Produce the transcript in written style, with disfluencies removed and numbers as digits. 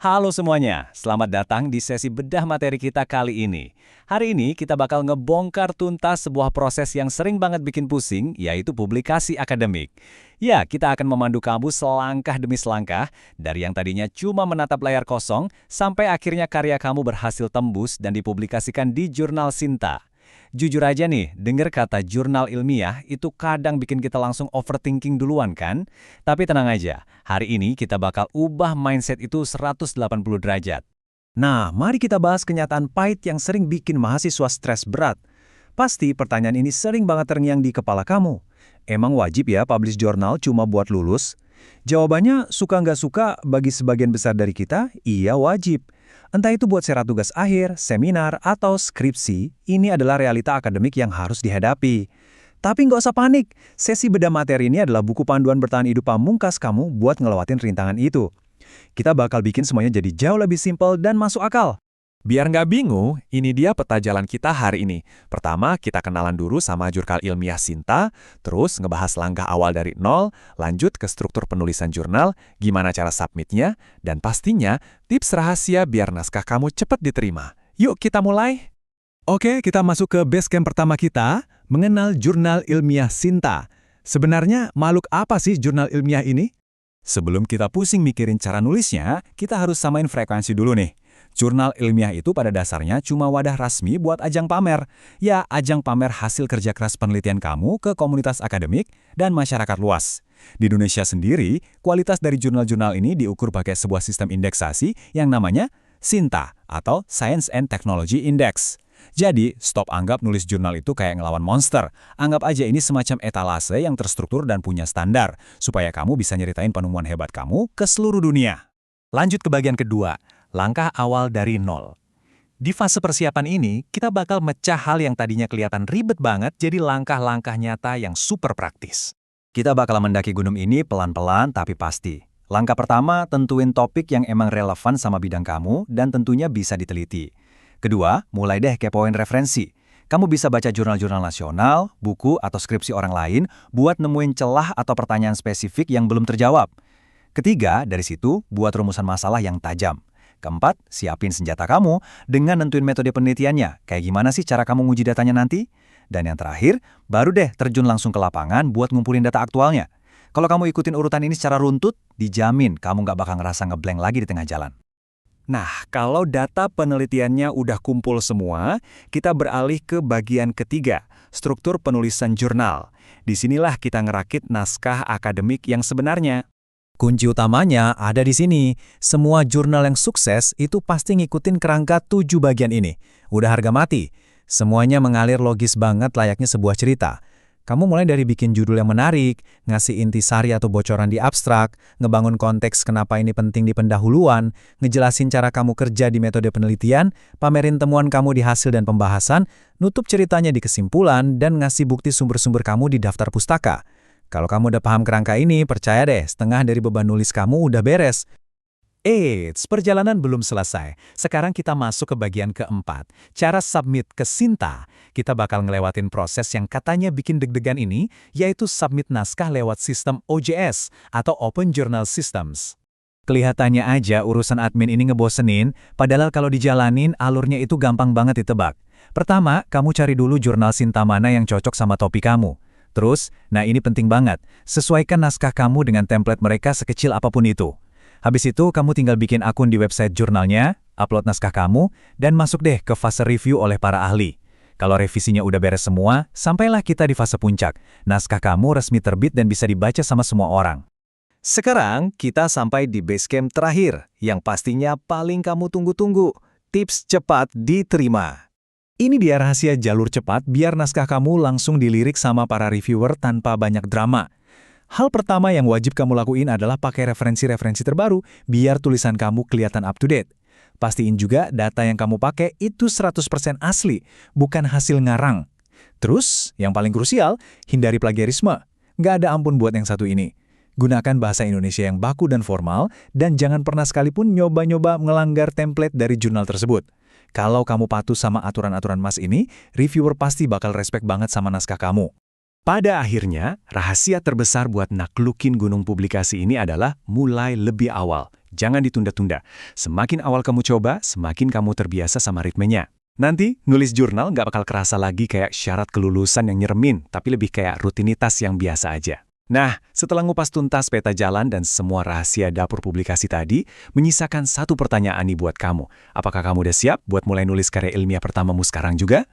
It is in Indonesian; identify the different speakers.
Speaker 1: Halo semuanya, selamat datang di sesi bedah materi kita kali ini. Hari ini kita bakal ngebongkar tuntas sebuah proses yang sering banget bikin pusing, yaitu publikasi akademik. Ya, kita akan memandu kamu selangkah demi selangkah, dari yang tadinya cuma menatap layar kosong, sampai akhirnya karya kamu berhasil tembus dan dipublikasikan di jurnal Sinta. Jujur aja nih, denger kata jurnal ilmiah itu kadang bikin kita langsung overthinking duluan kan? Tapi tenang aja, hari ini kita bakal ubah mindset itu 180 derajat. Nah, mari kita bahas kenyataan pahit yang sering bikin mahasiswa stres berat. Pasti pertanyaan ini sering banget terngiang di kepala kamu. Emang wajib ya publish jurnal cuma buat lulus? Jawabannya suka nggak suka bagi sebagian besar dari kita, iya wajib. Entah itu buat syarat tugas akhir, seminar, atau skripsi, ini adalah realita akademik yang harus dihadapi. Tapi nggak usah panik, sesi bedah materi ini adalah buku panduan bertahan hidup pamungkas kamu buat ngelewatin rintangan itu. Kita bakal bikin semuanya jadi jauh lebih simpel dan masuk akal.
Speaker 2: Biar nggak bingung, ini dia peta jalan kita hari ini. Pertama, kita kenalan dulu sama jurnal ilmiah Sinta, terus ngebahas langkah awal dari nol, lanjut ke struktur penulisan jurnal, gimana cara submitnya, dan pastinya tips rahasia biar naskah kamu cepat diterima. Yuk kita mulai!
Speaker 1: Oke, kita masuk ke base camp pertama kita, mengenal jurnal ilmiah Sinta. Sebenarnya makhluk apa sih jurnal ilmiah ini? Sebelum kita pusing mikirin cara nulisnya, kita harus samain frekuensi dulu nih. Jurnal ilmiah itu pada dasarnya cuma wadah resmi buat ajang pamer. Ya, ajang pamer hasil kerja keras penelitian kamu ke komunitas akademik dan masyarakat luas. Di Indonesia sendiri, kualitas dari jurnal-jurnal ini diukur pakai sebuah sistem indeksasi yang namanya Sinta atau Science and Technology Index. Jadi, stop anggap nulis jurnal itu kayak ngelawan monster. Anggap aja ini semacam etalase yang terstruktur dan punya standar, supaya kamu bisa nyeritain penemuan hebat kamu ke seluruh dunia. Lanjut ke bagian kedua. Langkah awal dari nol. Di fase persiapan ini, kita bakal mecah hal yang tadinya kelihatan ribet banget jadi langkah-langkah nyata yang super praktis. Kita bakal mendaki gunung ini pelan-pelan tapi pasti. Langkah pertama, tentuin topik yang emang relevan sama bidang kamu dan tentunya bisa diteliti. Kedua, mulai deh kepoin referensi. Kamu bisa baca jurnal-jurnal nasional, buku, atau skripsi orang lain buat nemuin celah atau pertanyaan spesifik yang belum terjawab. Ketiga, dari situ, buat rumusan masalah yang tajam. Keempat, siapin senjata kamu dengan nentuin metode penelitiannya. Kayak gimana sih cara kamu nguji datanya nanti? Dan yang terakhir, baru deh terjun langsung ke lapangan buat ngumpulin data aktualnya. Kalau kamu ikutin urutan ini secara runtut, dijamin kamu nggak bakal ngerasa ngeblank lagi di tengah jalan. Nah, kalau data penelitiannya udah kumpul semua, kita beralih ke bagian ketiga, struktur penulisan jurnal. Disinilah kita ngerakit naskah akademik yang sebenarnya. Kunci utamanya ada di sini. Semua jurnal yang sukses itu pasti ngikutin kerangka 7 bagian ini. Udah harga mati. Semuanya mengalir logis banget layaknya sebuah cerita. Kamu mulai dari bikin judul yang menarik, ngasih intisari atau bocoran di abstrak, ngebangun konteks kenapa ini penting di pendahuluan, ngejelasin cara kamu kerja di metode penelitian, pamerin temuan kamu di hasil dan pembahasan, nutup ceritanya di kesimpulan, dan ngasih bukti sumber-sumber kamu di daftar pustaka. Kalau kamu udah paham kerangka ini, percaya deh, setengah dari beban nulis kamu udah beres. Eits, perjalanan belum selesai. Sekarang kita masuk ke bagian keempat. Cara submit ke Sinta. Kita bakal ngelewatin proses yang katanya bikin deg-degan ini, yaitu submit naskah lewat sistem OJS atau Open Journal Systems. Kelihatannya aja urusan admin ini ngebosenin, padahal kalau dijalanin alurnya itu gampang banget ditebak. Pertama, kamu cari dulu jurnal Sinta mana yang cocok sama topik kamu. Terus, nah ini penting banget, sesuaikan naskah kamu dengan template mereka sekecil apapun itu. Habis itu, kamu tinggal bikin akun di website jurnalnya, upload naskah kamu, dan masuk deh ke fase review oleh para ahli. Kalau revisinya udah beres semua, sampailah kita di fase puncak. Naskah kamu resmi terbit dan bisa dibaca sama semua orang. Sekarang, kita sampai di base camp terakhir, yang pastinya paling kamu tunggu-tunggu. Tips cepat diterima. Ini dia rahasia jalur cepat biar naskah kamu langsung dilirik sama para reviewer tanpa banyak drama. Hal pertama yang wajib kamu lakuin adalah pakai referensi-referensi terbaru biar tulisan kamu kelihatan up to date. Pastiin juga data yang kamu pakai itu 100% asli, bukan hasil ngarang. Terus, yang paling krusial, hindari plagiarisme. Nggak ada ampun buat yang satu ini. Gunakan bahasa Indonesia yang baku dan formal, dan jangan pernah sekalipun nyoba-nyoba melanggar template dari jurnal tersebut. Kalau kamu patuh sama aturan-aturan mas ini, reviewer pasti bakal respect banget sama naskah kamu. Pada akhirnya, rahasia terbesar buat naklukin gunung publikasi ini adalah mulai lebih awal. Jangan ditunda-tunda. Semakin awal kamu coba, semakin kamu terbiasa sama ritmenya. Nanti, nulis jurnal nggak bakal kerasa lagi kayak syarat kelulusan yang nyeremin, tapi lebih kayak rutinitas yang biasa aja. Nah, setelah ngupas tuntas peta jalan dan semua rahasia dapur publikasi tadi, menyisakan satu pertanyaan nih buat kamu. Apakah kamu udah siap buat mulai nulis karya ilmiah pertamamu sekarang juga?